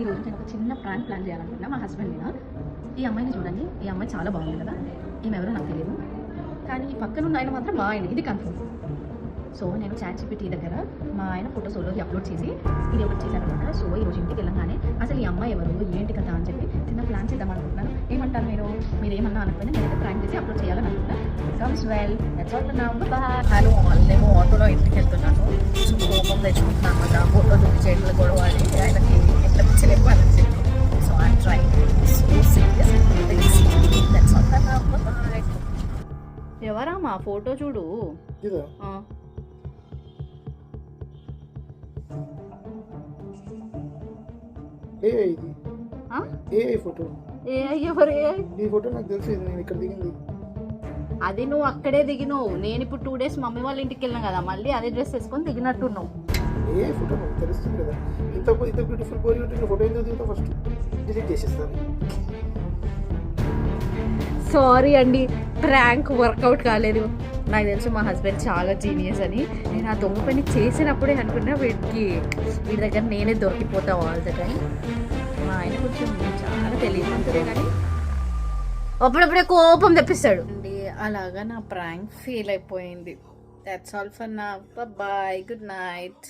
ఈరోజు నేను ఒక చిన్న ప్లాన్ చేయాలనుకున్నా మా హస్బెండ్ మీద. ఈ అమ్మాయిని చూడండి, ఈ అమ్మాయి చాలా బాగుంది కదా. ఈమె ఎవరో నాకు తెలియదు, కానీ పక్కన ఉన్న ఆయన మాత్రం మా ఆయన, ఇది కన్ఫర్మ్. సో నేను ChatGPT దగ్గర మా ఆయన ఫోటో సోలోకి అప్లోడ్ చేసి ఇది ఒకటి చేశారనమాట. సో ఈరోజు ఇంటికి వెళ్ళంగానే అసలు ఈ అమ్మాయి ఎవరు, ఏంటి కదా అని చెప్పి చిన్న ప్లాన్ చేద్దాం అనుకుంటున్నాను. ఏమంటారు మీరు ఏమన్నా అనుకుని నేనైతే ప్రాంక్ చేసి అప్లోడ్ చేయాలని అనుకుంటున్నాను. Comes well, that's all for now. Bye. Hello, నేను ఆటోలో ఇంటికి వెళ్తున్నాను. సో కోపం తెచ్చుకుంటున్నాను అన్నమాట. ఫోటో చూపించేట్లు గొడవ అని ఆయనకి ఎట్లా పిచ్చలేపు అని చెప్పి. So I try so serious. That's all for now. Bye. ఎవరా మా ఫోటో చూడు. అది నువ్వు అక్కడే దిగినావు. నేను ఇప్పుడు 2 days మమ్మీ వాళ్ళ ఇంటికి వెళ్ళినా కదా, మళ్ళీ అదే డ్రెస్ వేసుకొని దిగినట్టున్నావు. సారీ అండి, ప్రాంక్ వర్కౌట్ కాలేదు. నాకు తెలుసు మా హస్బెండ్ చాలా జీనియస్ అని. నేను ఆ దొంగ పని చేసినప్పుడే అనుకున్నా వీడి దగ్గర నేనే దొరికిపోతా ఆల్ ద టైం. మా ఆయన కొంచెం చాలా తెలియకుంటుందే కానీ అప్పుడప్పుడే కోపం తెప్పిస్తాడు అండి. అలాగా నా ప్రాంక్ ఫెయిల్ అయిపోయింది. That's all for now. Bye, good night.